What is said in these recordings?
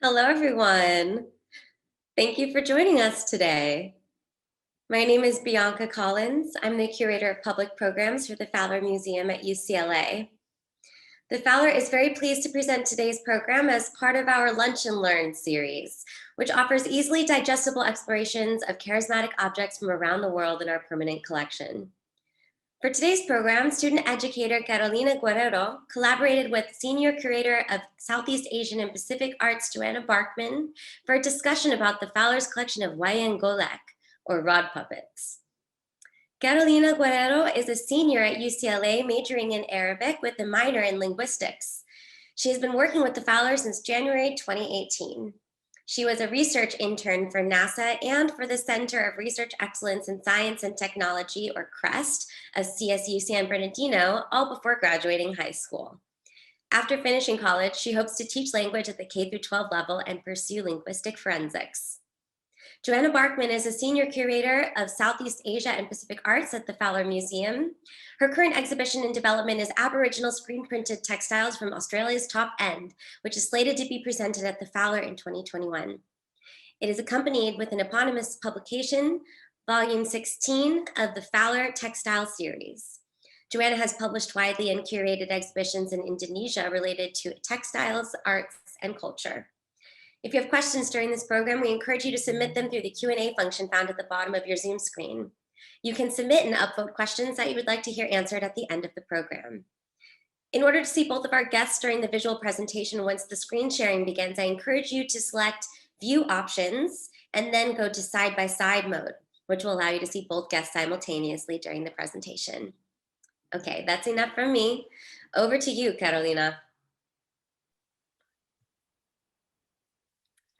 Hello, everyone. Thank you for joining us today. My name is Bianca Collins. I'm the Curator of Public Programs for the Fowler Museum at UCLA. The Fowler is very pleased to present today's program as part of our Lunch and Learn series, which offers easily digestible explorations of charismatic objects from around the world in our permanent collection. For today's program, student educator Carolina Guerrero collaborated with Senior Curator of Southeast Asian and Pacific Arts Joanna Barkman for a discussion about the Fowler's collection of wayang golek, or rod puppets. Carolina Guerrero is a senior at UCLA majoring in Arabic with a minor in linguistics. She has been working with the Fowler since January 2018. She was a research intern for NASA and for the Center of Research Excellence in Science and Technology, or CREST, of CSU San Bernardino, all before graduating high school. After finishing college, she hopes to teach language at the K-12 level and pursue linguistic forensics. Joanna Barkman is a senior curator of Southeast Asia and Pacific Arts at the Fowler Museum. Her current exhibition in development is Aboriginal screen-printed textiles from Australia's top end, which is slated to be presented at the Fowler in 2021. It is accompanied with an eponymous publication, Volume 16 of the Fowler Textile Series. Joanna has published widely and curated exhibitions in Indonesia related to textiles, arts, and culture. If you have questions during this program, we encourage you to submit them through the Q&A function found at the bottom of your Zoom screen. You can submit and upvote questions that you would like to hear answered at the end of the program. In order to see both of our guests during the visual presentation once the screen sharing begins, I encourage you to select View Options and then go to Side-by-Side mode, which will allow you to see both guests simultaneously during the presentation. Okay, that's enough from me. Over to you, Carolina.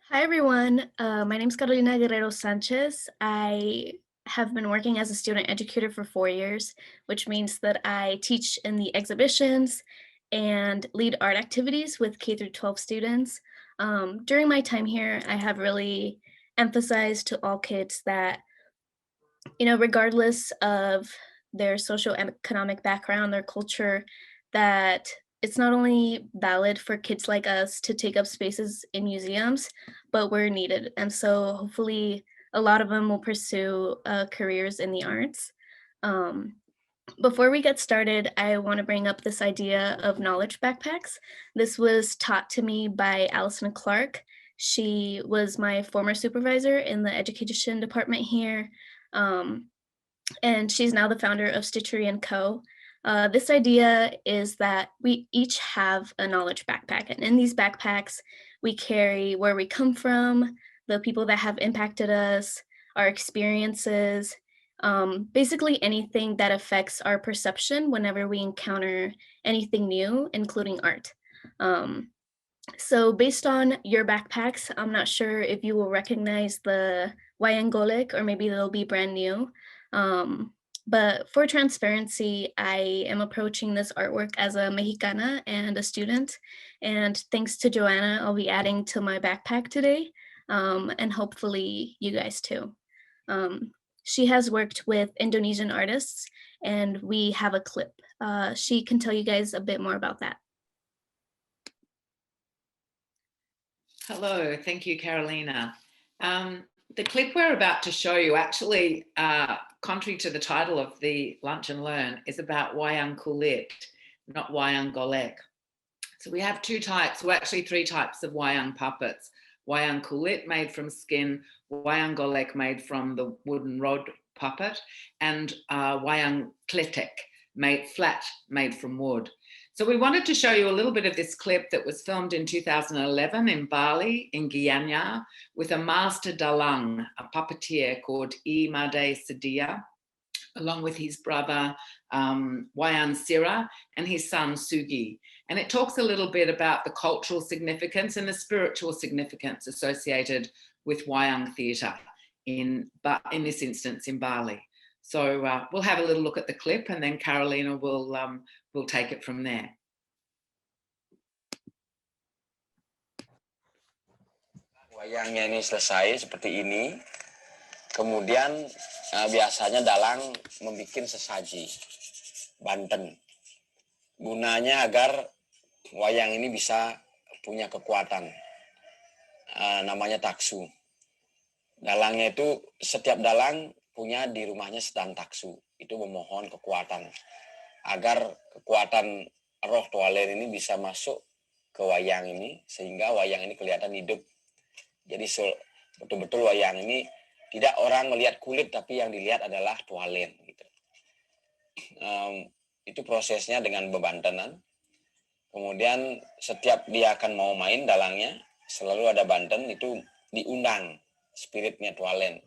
Hi, everyone. My name is Carolina Guerrero Sanchez. I have been working as a student educator for 4 years, which means that I teach in the exhibitions and lead art activities with K-12 students. During my time here, I have really emphasized to all kids that, regardless of their socioeconomic background, their culture, that it's not only valid for kids like us to take up spaces in museums, but we're needed. And so hopefully a lot of them will pursue careers in the arts. Before we get started, I want to bring up this idea of knowledge backpacks. This was taught to me by Allison Clark. She was my former supervisor in the education department here. And she's now the founder of Stitchery & Co. This idea is that we each have a knowledge backpack, and in these backpacks, we carry where we come from, the people that have impacted us, our experiences, basically anything that affects our perception whenever we encounter anything new, including art. So based on your backpacks, I'm not sure if you will recognize the wayang golek, or maybe they'll be brand new. But for transparency, I am approaching this artwork as a Mexicana and a student. And thanks to Joanna, I'll be adding to my backpack today, and hopefully you guys too. She has worked with Indonesian artists, and we have a clip. She can tell you guys a bit more about that. Hello, thank you, Carolina. The clip we're about to show you actually, contrary to the title of the Lunch and Learn, is about wayang kulit, not wayang golek. So we have two types, well actually three types of wayang puppets. Wayang kulit made from skin, wayang golek made from the wooden rod puppet, and wayang kletek, made from wood. So we wanted to show you a little bit of this clip that was filmed in 2011 in Bali, in Gianyar, with a master dalang, a puppeteer called I Made Sedia, along with his brother Wayan Sira and his son Sugi. And it talks a little bit about the cultural significance and the spiritual significance associated with wayang theatre, in this instance in Bali. So we'll have a little look at the clip, and then Carolina will take it from there. Wayangnya ini selesai seperti ini. Kemudian biasanya dalang membuat sesaji, banten. Gunanya agar wayang ini bisa punya kekuatan. namanya taksu. Dalangnya itu setiap dalang punya di rumahnya sedan taksu. Itu memohon kekuatan agar kekuatan roh tualen ini bisa masuk ke wayang ini sehingga wayang ini kelihatan hidup. Jadi betul-betul wayang ini tidak orang melihat kulit tapi yang dilihat adalah tualen gitu. Itu prosesnya dengan bebantenan. Kemudian setiap dia akan mau main dalangnya selalu ada banten itu diundang spiritnya tualen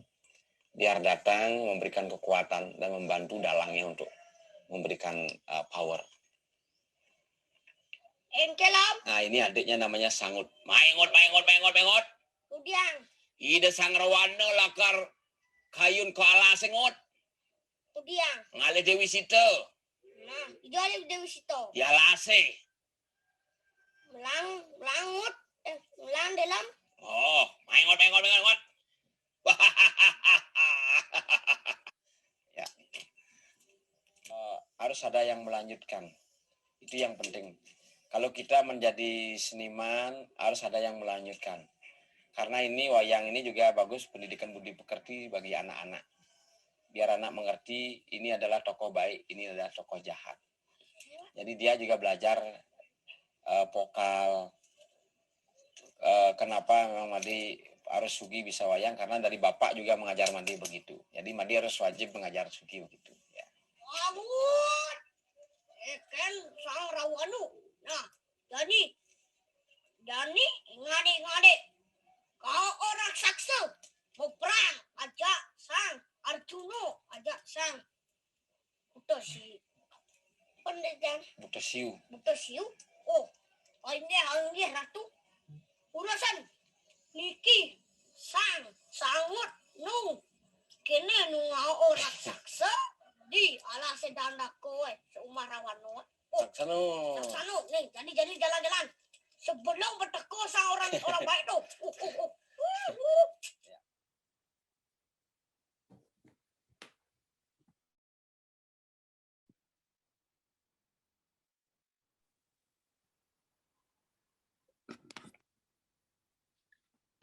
biar datang memberikan kekuatan dan membantu dalangnya untuk memberikan power. Nah ini adiknya namanya Sangut. Maingot. Udiang. Ida Sangrawana lakar kayun ko ala sengot. Udiang. Ngale Dewi Sito. Nah, ida Dewi Sito. Ya lase. Melangut. Melang dalam. Oh, maingot. Ya. Harus ada yang melanjutkan. Itu yang penting. Kalau kita menjadi seniman, harus ada yang melanjutkan. Karena ini wayang ini juga bagus pendidikan budi pekerti bagi anak-anak. Biar anak mengerti ini adalah tokoh baik, ini adalah tokoh jahat. Jadi dia juga belajar vokal. Kenapa memang Madi harus Sugi bisa wayang? Karena dari bapak juga mengajar Madi begitu. Jadi Madi harus wajib mengajar Sugi begitu. Ya. Kan sang rawanu. Nah, jadi ngade. Kau orang saksa berperang ajak sang Arjuna ajak sang Butasiu. Oh, ini ratu urusan niki sangut nung kene nung orang saksa di ala sedanda kowe seumarawan Saksano nih jadi jalan-jalan sebelum berteko sang orang baik tuh.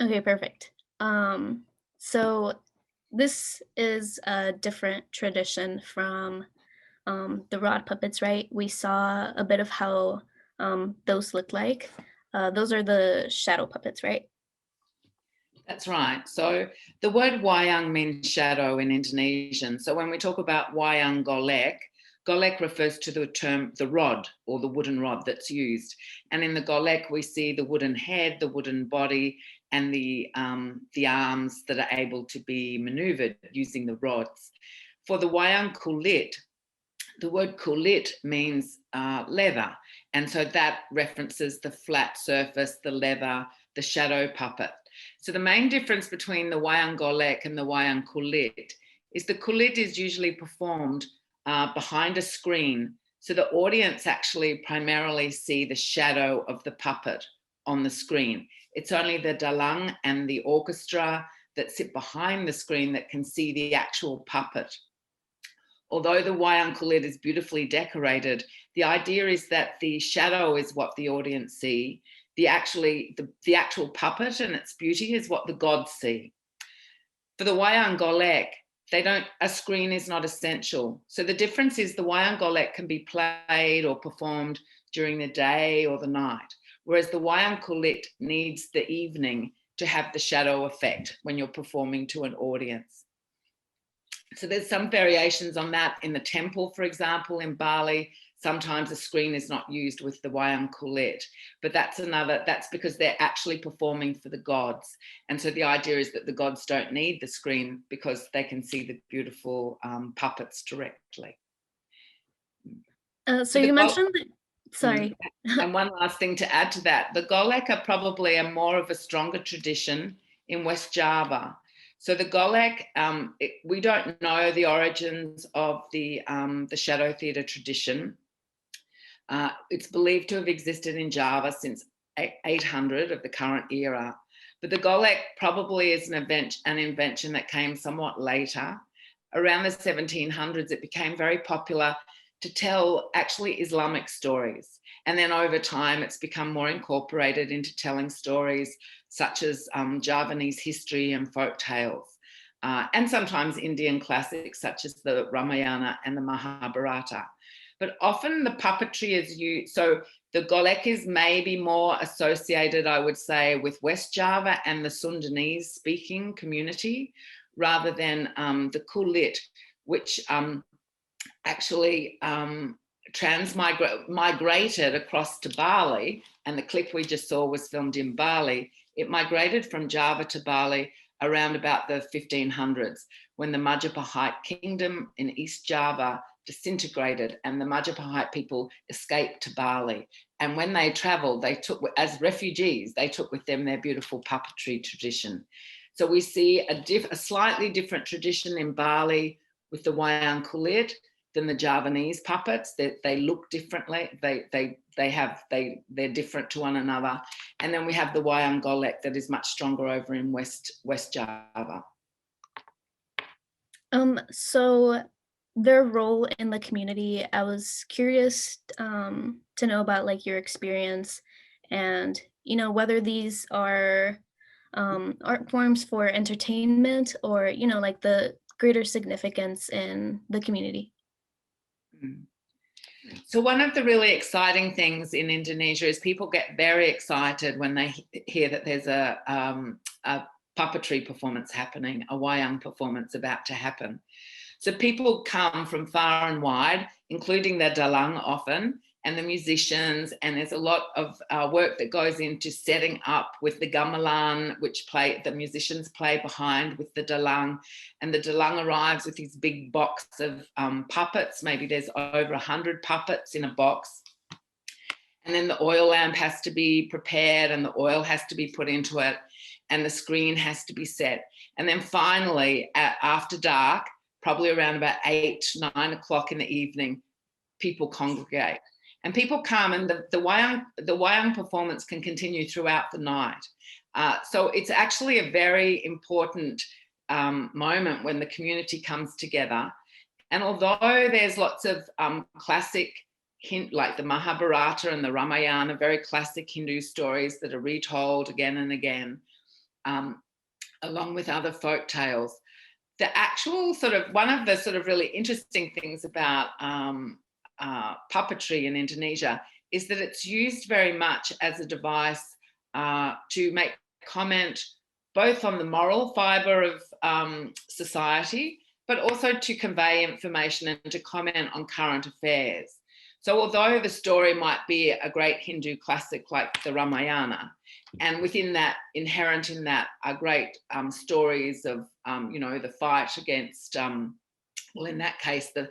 Okay, perfect. So this is a different tradition from the rod puppets, right? We saw a bit of how those look like. Those are the shadow puppets, right? That's right. So the word wayang means shadow in Indonesian. So when we talk about wayang golek, golek refers to the term the rod or the wooden rod that's used. And in the golek, we see the wooden head, the wooden body, and the arms that are able to be maneuvered using the rods. For the wayang kulit, the word kulit means leather. And so that references the flat surface, the leather, the shadow puppet. So the main difference between the wayang golek and the wayang kulit is the kulit is usually performed behind a screen. So the audience actually primarily see the shadow of the puppet on the screen. It's only the dalang and the orchestra that sit behind the screen that can see the actual puppet. Although the wayang kulit is beautifully decorated, the idea is that the shadow is what the audience see. The actual puppet and its beauty is what the gods see. For the wayang golek, a screen is not essential. So the difference is the wayang golek can be played or performed during the day or the night, whereas the wayang kulit needs the evening to have the shadow effect when you're performing to an audience. So there's some variations on that in the temple, for example, in Bali. Sometimes a screen is not used with the wayang kulit, but that's because they're actually performing for the gods. And so the idea is that the gods don't need the screen because they can see the beautiful puppets directly. So you mentioned that, sorry. And one last thing to add to that, the golek are probably more of a stronger tradition in West Java. So the golek, we don't know the origins of the shadow theatre tradition. It's believed to have existed in Java since 800 of the current era. But the golek probably is an invention that came somewhat later. Around the 1700s, it became very popular to tell actually Islamic stories. And then over time, it's become more incorporated into telling stories such as Javanese history and folk tales, and sometimes Indian classics such as the Ramayana and the Mahabharata. But often the puppetry is used, so the golek is maybe more associated, I would say, with West Java and the Sundanese speaking community, rather than the kulit, which actually migrated across to Bali, and the clip we just saw was filmed in Bali. It migrated from Java to Bali around about the 1500s, when the Majapahit kingdom in East Java disintegrated and the Majapahit people escaped to Bali. And when they traveled, they took, as refugees, they took with them their beautiful puppetry tradition. So we see a slightly different tradition in Bali with the wayang kulit than the Javanese puppets. They look differently. They're different to one another. And then we have the wayang golek that is much stronger over in West Java. So their role in the community, I was curious to know about like your experience and, you know, whether these are art forms for entertainment or, you know, like the greater significance in the community. So one of the really exciting things in Indonesia is people get very excited when they hear that there's a puppetry performance happening, a wayang performance about to happen. So people come from far and wide, including the dalang often, and the musicians, and there's a lot of work that goes into setting up with the gamelan, which the musicians play behind with the dalang, and the dalang arrives with his big box of puppets. Maybe there's over 100 puppets in a box. And then the oil lamp has to be prepared and the oil has to be put into it and the screen has to be set. And then finally, after dark, probably around about 8, 9 o'clock in the evening, people congregate. And people come, and the wayang performance can continue throughout the night. So it's actually a very important moment when the community comes together. And although there's lots of classic, like the Mahabharata and the Ramayana, very classic Hindu stories that are retold again and again, along with other folk tales, the actual one of the really interesting things about puppetry in Indonesia is that it's used very much as a device to make comment both on the moral fibre of society, but also to convey information and to comment on current affairs. So although the story might be a great Hindu classic like the Ramayana, and within that, inherent in that, are great stories of, you know, the fight against, well, in that case, the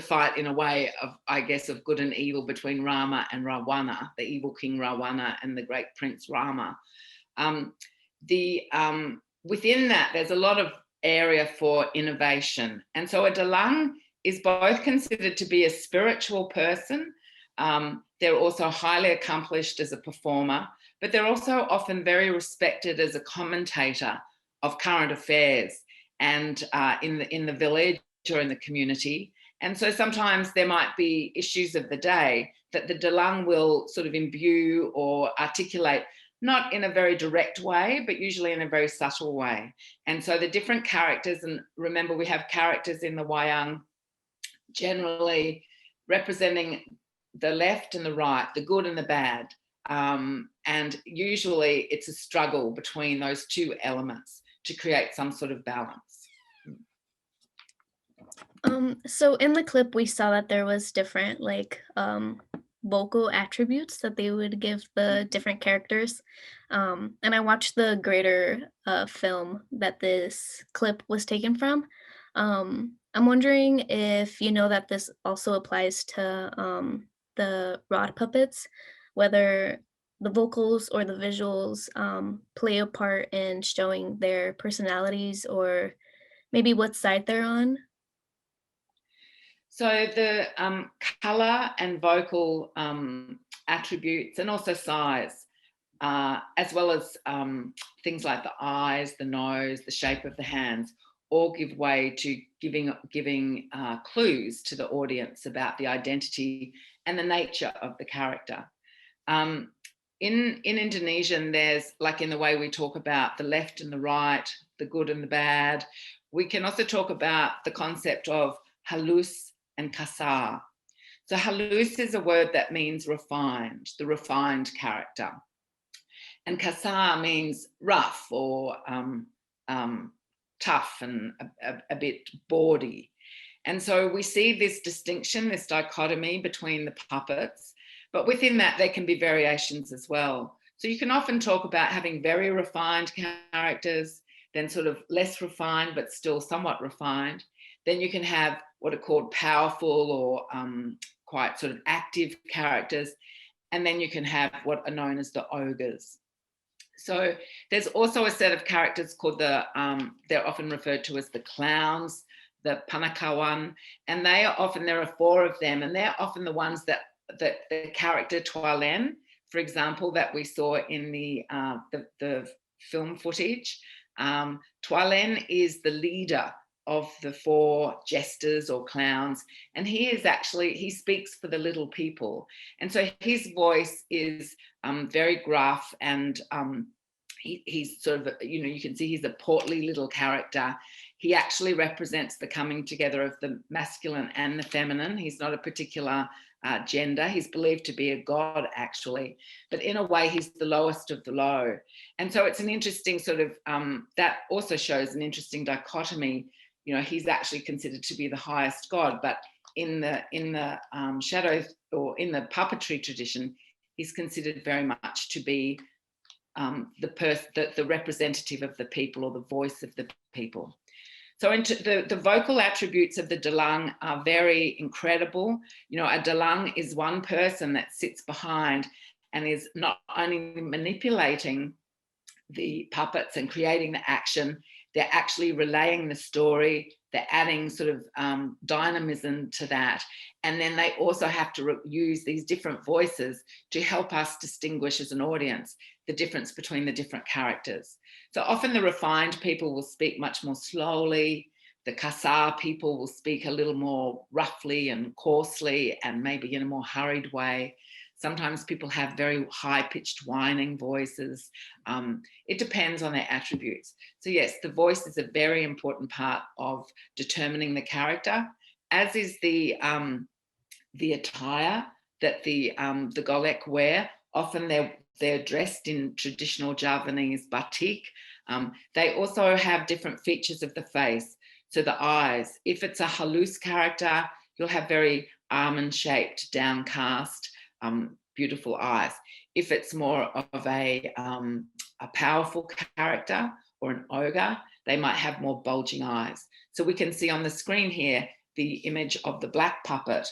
fight in a way of, I guess, of good and evil between Rama and Rawana, the evil king Rawana and the great prince Rama. Within that, there's a lot of area for innovation. And so a dalang is both considered to be a spiritual person. They're also highly accomplished as a performer, but they're also often very respected as a commentator of current affairs and in the village or in the community. And so sometimes there might be issues of the day that the dalang will sort of imbue or articulate, not in a very direct way, but usually in a very subtle way. And so the different characters, and remember we have characters in the wayang generally representing the left and the right, the good and the bad. And usually it's a struggle between those two elements to create some sort of balance. So in the clip, we saw that there was different vocal attributes that they would give the different characters. And I watched the Greater film that this clip was taken from. I'm wondering if you know that this also applies to the rod puppets, whether the vocals or the visuals play a part in showing their personalities or maybe what side they're on. So the colour and vocal attributes, and also size, as well as things like the eyes, the nose, the shape of the hands, all give way to giving clues to the audience about the identity and the nature of the character. In Indonesian, there's, like in the way we talk about the left and the right, the good and the bad, we can also talk about the concept of halus and kasar. So halus is a word that means refined, the refined character. And kasar means rough or tough and a bit bawdy. And so we see this distinction, this dichotomy between the puppets, but within that there can be variations as well. So you can often talk about having very refined characters, then sort of less refined but still somewhat refined. Then you can have what are called powerful or quite sort of active characters, and then you can have what are known as the ogres. So there's also a set of characters called they're often referred to as the clowns, the panakawan, and there are 4 of them, and they're often the ones that the character Tualen, for example, that we saw in the film footage. Tualen is the leader of the 4 jesters or clowns, and he speaks for the little people, and so his voice is very gruff, and he's sort of, you can see he's a portly little character. He actually represents the coming together of the masculine and the feminine. He's not a particular gender. He's believed to be a god, actually, but in a way he's the lowest of the low. And so it's an interesting sort of that also shows an interesting dichotomy. He's actually considered to be the highest god, but in the shadows or in the puppetry tradition, he's considered very much to be the representative of the people, or the voice of the people. So the vocal attributes of the dalang are very incredible. A dalang is one person that sits behind and is not only manipulating the puppets and creating the action, they're actually relaying the story, they're adding sort of dynamism to that. And then they also have to use these different voices to help us distinguish as an audience the difference between the different characters. So often the refined people will speak much more slowly. The kasar people will speak a little more roughly and coarsely and maybe in a more hurried way. Sometimes people have very high-pitched whining voices. It depends on their attributes. So yes, the voice is a very important part of determining the character, as is the attire that the golek wear. Often they're dressed in traditional Javanese batik. They also have different features of the face. So the eyes, if it's a halus character, you'll have very almond-shaped, downcast, beautiful eyes. If it's more of a powerful character or an ogre, they might have more bulging eyes. So we can see on the screen here the image of the black puppet.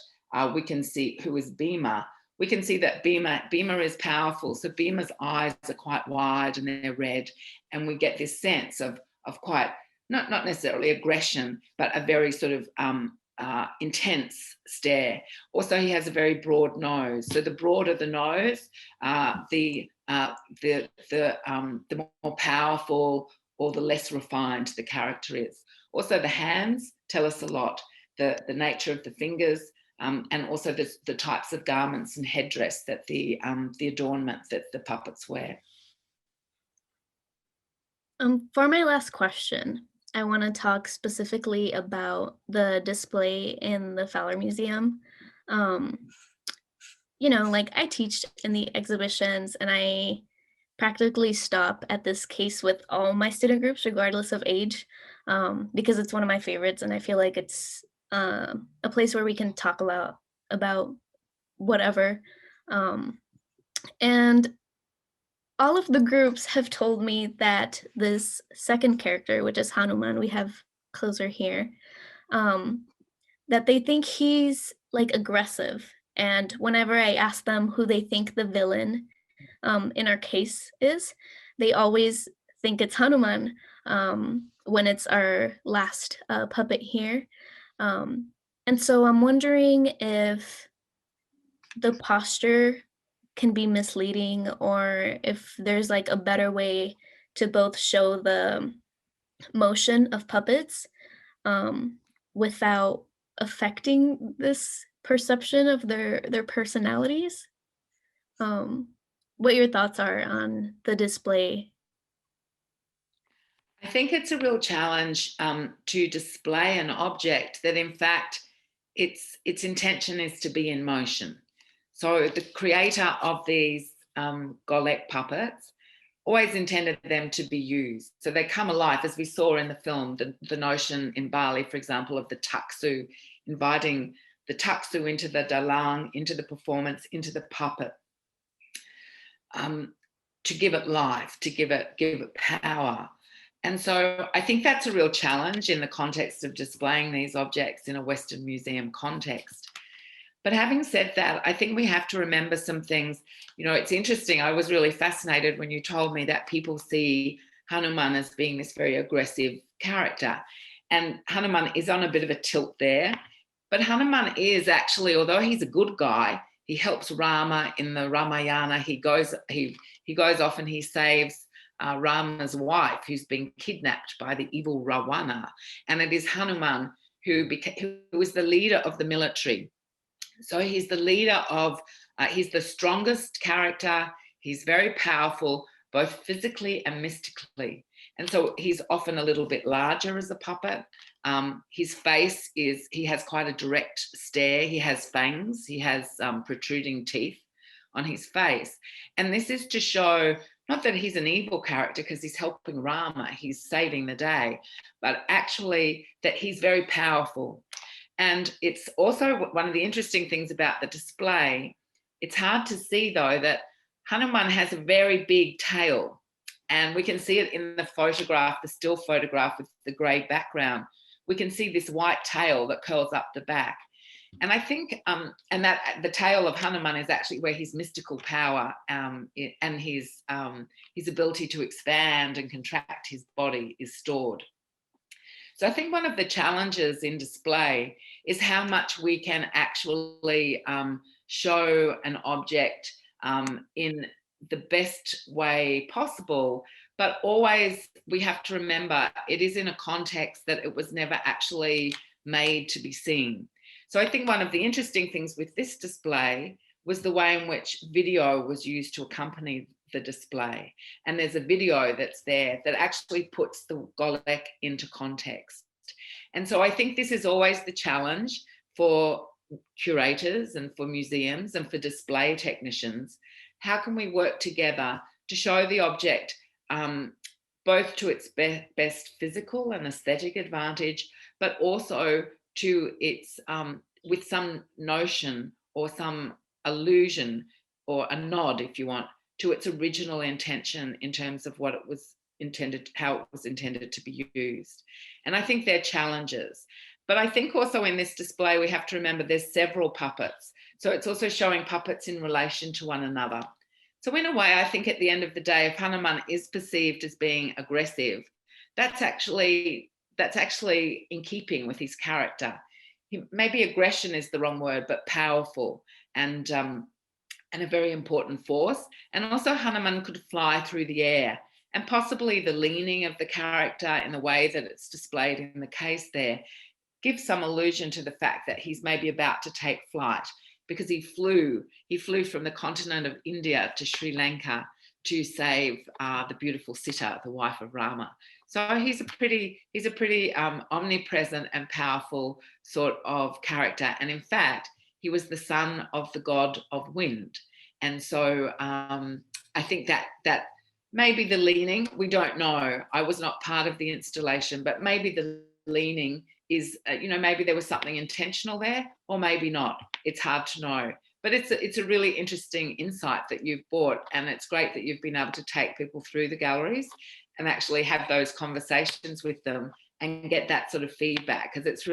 We can see who is Bima. We can see that Bima is powerful. So Bima's eyes are quite wide and they're red, and we get this sense of quite not necessarily aggression, but a very sort of intense stare. Also, he has a very broad nose. So the broader the nose, the more powerful or the less refined the character is. Also, the hands tell us a lot. The nature of the fingers, and also the types of garments and headdress that the adornment that the puppets wear. For my last question, I want to talk specifically about the display in the Fowler Museum. Like I teach in the exhibitions, and I practically stop at this case with all my student groups, regardless of age, because it's one of my favorites, and I feel like it's a place where we can talk about whatever. And all of the groups have told me that this second character, which is Hanuman, we have closer here, that they think he's like aggressive. And whenever I ask them who they think the villain in our case is, they always think it's Hanuman when it's our last puppet here. And so I'm wondering if the posture can be misleading, or if there's like a better way to both show the motion of puppets without affecting this perception of their personalities. What your thoughts are on the display? I think it's a real challenge to display an object that, in fact, its intention is to be in motion. So the creator of these golek puppets always intended them to be used. So they come alive, as we saw in the film, the notion in Bali, for example, of the taksu, inviting the taksu into the dalang, into the performance, into the puppet, to give it life, to give it power. And so I think that's a real challenge in the context of displaying these objects in a Western museum context. But having said that, I think we have to remember some things. You know, it's interesting. I was really fascinated when you told me that people see Hanuman as being this very aggressive character. And Hanuman is on a bit of a tilt there. But Hanuman is actually, although he's a good guy, he helps Rama in the Ramayana. He goes off and he saves Rama's wife, who's been kidnapped by the evil Ravana. And it is Hanuman who is the leader of the military. So he's the leader of, he's the strongest character. He's very powerful, both physically and mystically. And so he's often a little bit larger as a puppet. His face he has quite a direct stare. He has fangs. He has protruding teeth on his face. And this is to show not that he's an evil character because he's helping Rama, he's saving the day, but actually that he's very powerful. And it's also one of the interesting things about the display. It's hard to see, though, that Hanuman has a very big tail. And we can see it in the photograph, the still photograph with the grey background. We can see this white tail that curls up the back. And I think, and that the tail of Hanuman is actually where his mystical power and his ability to expand and contract his body is stored. So I think one of the challenges in display is how much we can actually show an object in the best way possible, but always we have to remember it is in a context that it was never actually made to be seen. So I think one of the interesting things with this display was the way in which video was used to accompany the display. And there's a video that's there that actually puts the golek into context. And so I think this is always the challenge for curators and for museums and for display technicians. How can we work together to show the object both to its best physical and aesthetic advantage, but also to its, with some notion or some allusion or a nod, if you want, to its original intention in terms of what it was intended, how it was intended to be used. And I think they're challenges. But I think also in this display, we have to remember there's several puppets. So it's also showing puppets in relation to one another. So in a way, I think at the end of the day, if Hanuman is perceived as being aggressive, that's actually in keeping with his character. Maybe aggression is the wrong word, but powerful and a very important force. And also Hanuman could fly through the air, and possibly the leaning of the character in the way that it's displayed in the case there gives some allusion to the fact that he's maybe about to take flight, because he flew from the continent of India to Sri Lanka to save the beautiful Sita, the wife of Rama. So he's a pretty omnipresent and powerful sort of character. And in fact, he was the son of the god of wind. And so I think that maybe the leaning, we don't know. I was not part of the installation, but maybe the leaning is, maybe there was something intentional there, or maybe not. It's hard to know. But it's a really interesting insight that you've brought, and it's great that you've been able to take people through the galleries and actually have those conversations with them and get that sort of feedback, because it's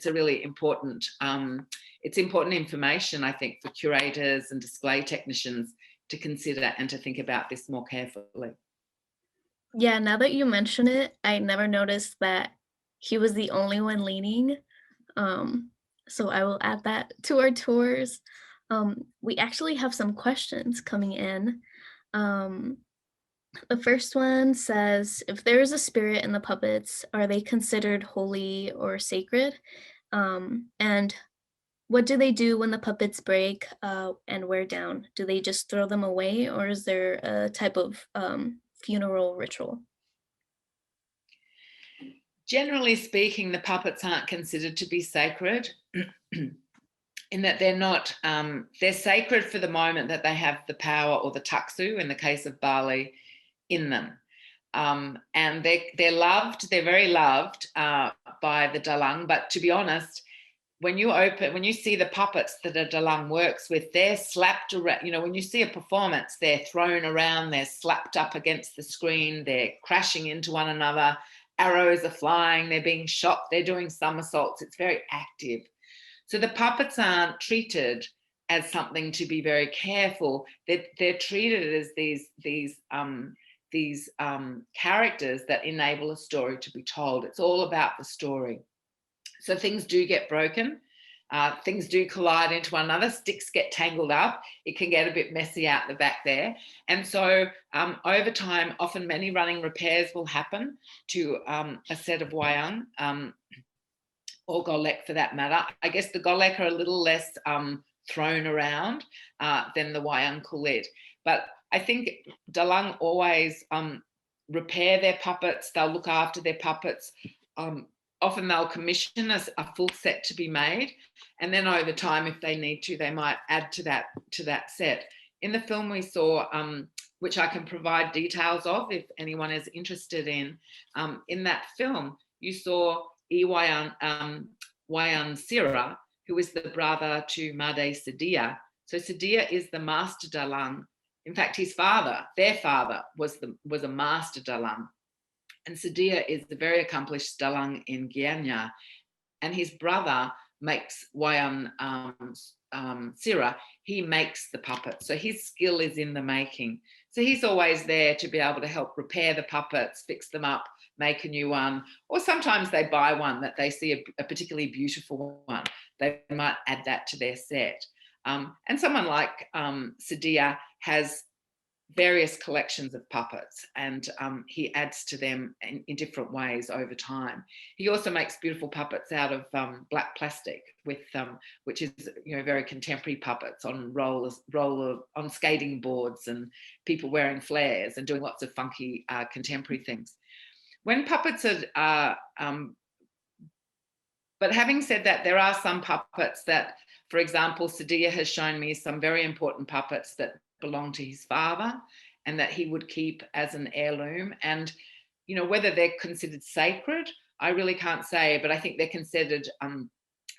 a really important it's important information, I think, for curators and display technicians to consider and to think about this more carefully. Yeah, now that you mention it, I never noticed that he was the only one leaning. So I will add that to our tours. We actually have some questions coming in. The first one says, if there is a spirit in the puppets, are they considered holy or sacred? And what do they do when the puppets break and wear down? Do they just throw them away, or is there a type of funeral ritual? Generally speaking, the puppets aren't considered to be sacred in that they're not, they're sacred for the moment that they have the power or the taksu, in the case of Bali, in them. And they're loved, they're very loved by the dalang, but to be honest, when you see the puppets that a dalang works with, they're slapped around, when you see a performance, they're thrown around, they're slapped up against the screen, they're crashing into one another, arrows are flying, they're being shot, they're doing somersaults, it's very active. So the puppets aren't treated as something to be very careful. They're treated as these characters that enable a story to be told. It's all about the story. So things do get broken, things do collide into one another, sticks get tangled up, it can get a bit messy out the back there. And so over time, often many running repairs will happen to a set of wayang, or golek for that matter. I guess the golek are a little less thrown around than the wayang kulit. But I think dalang always repair their puppets, they'll look after their puppets. Often they'll commission a full set to be made, and then over time, if they need to, they might add to that set. In the film we saw, which I can provide details of if anyone is interested in that film, you saw Wayan Sira, who is the brother to Made Sedia. So Sedia is the master dalang. In fact, their father was a master dalang. And Sedia is the very accomplished dalang in Gianyar. And his brother makes Wayan Sira, he makes the puppet. So his skill is in the making. So he's always there to be able to help repair the puppets, fix them up, make a new one, or sometimes they buy one that they see a particularly beautiful one. They might add that to their set. And someone like Sedia has various collections of puppets, and he adds to them in different ways over time. He also makes beautiful puppets out of black plastic, with which is very contemporary puppets on on skating boards, and people wearing flares and doing lots of funky contemporary things. When puppets are, but having said that, there are some puppets that, for example, Sedia has shown me some very important puppets that belong to his father and that he would keep as an heirloom. And, whether they're considered sacred, I really can't say, but I think they're considered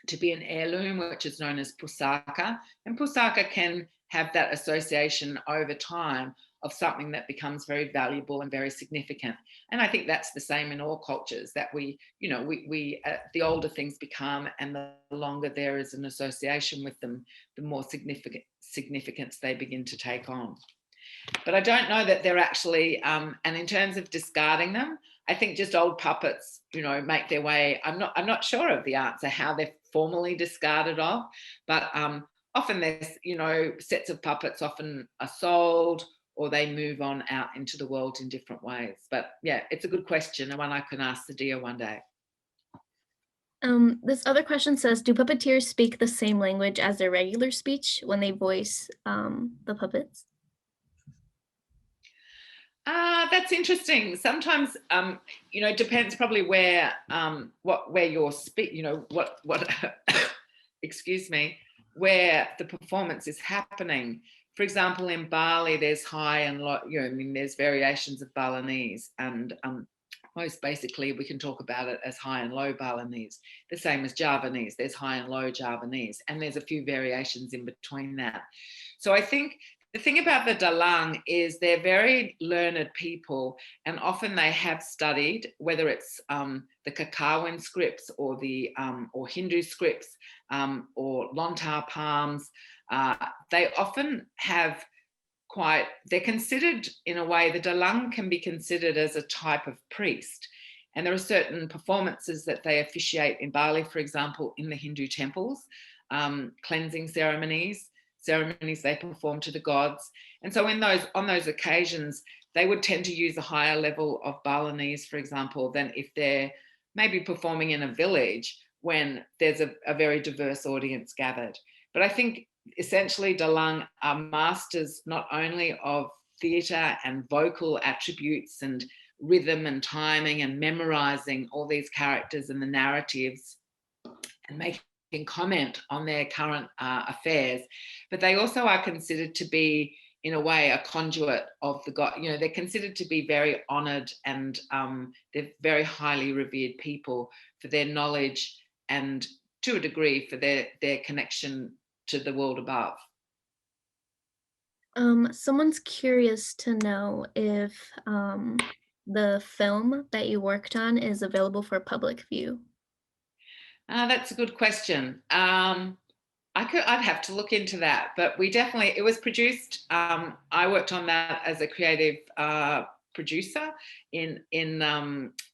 to be an heirloom, which is known as pusaka. And pusaka can have that association over time of something that becomes very valuable and very significant. And I think that's the same in all cultures, that we the older things become and the longer there is an association with them, the more significance they begin to take on. But I don't know that they're actually, and in terms of discarding them, I think just old puppets, make their way. I'm not sure of the answer how they're formally discarded of, but often there's, sets of puppets often are sold, or they move on out into the world in different ways. But yeah, it's a good question, and one I can ask Sedia one day. This other question says, do puppeteers speak the same language as their regular speech when they voice the puppets? That's interesting. Sometimes, it depends probably where your excuse me, where the performance is happening. For example, in Bali, there's high and low, there's variations of Balinese, and most basically we can talk about it as high and low Balinese. The same as Javanese, there's high and low Javanese, and there's a few variations in between that. So I think the thing about the dalang is they're very learned people, and often they have studied, whether it's the Kakawin scripts or the or Hindu scripts or Lontar palms. They often have they're considered in a way, the dalang can be considered as a type of priest. And there are certain performances that they officiate in Bali, for example, in the Hindu temples, cleansing ceremonies they perform to the gods. And so on those occasions, they would tend to use a higher level of Balinese, for example, than if they're maybe performing in a village when there's a very diverse audience gathered. But I think essentially Dalang are masters not only of theatre and vocal attributes and rhythm and timing and memorizing all these characters and the narratives and making comment on their current affairs, but they also are considered to be, in a way, a conduit of the god. You know, they're considered to be very honored, and they're very highly revered people for their knowledge and, to a degree, for their connection to the world above. Someone's curious to know if the film that you worked on is available for public view. That's a good question. I'd have to look into that, but it was produced. I worked on that as a creative producer in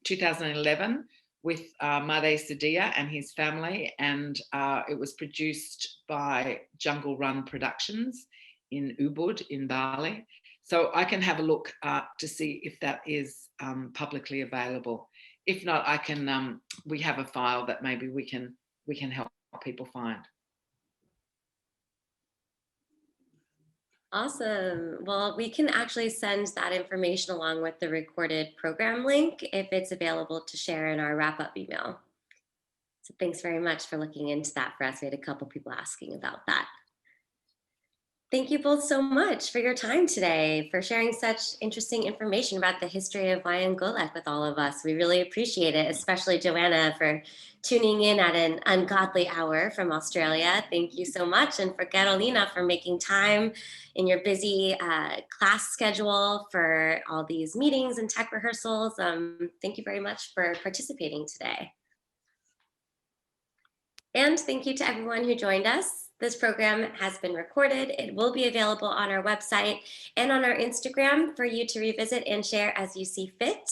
2011 with Made Sadia and his family, and it was produced by Jungle Run Productions in Ubud in Bali. So I can have a look to see if that is publicly available. If not, I can. We have a file that maybe we can help people find. Awesome. Well, we can actually send that information along with the recorded program link if it's available to share in our wrap-up email. So thanks very much for looking into that for us. We had a couple people asking about that. Thank you both so much for your time today, for sharing such interesting information about the history of wayang golek with all of us. We really appreciate it, especially Joanna for tuning in at an ungodly hour from Australia. Thank you so much. And for Carolina for making time in your busy class schedule for all these meetings and tech rehearsals. Thank you very much for participating today. And thank you to everyone who joined us. This program has been recorded. It will be available on our website and on our Instagram for you to revisit and share as you see fit.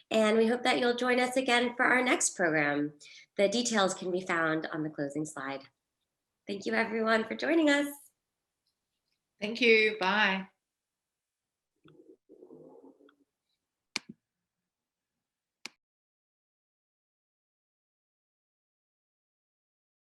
And we hope that you'll join us again for our next program. The details can be found on the closing slide. Thank you everyone for joining us. Thank you. Bye.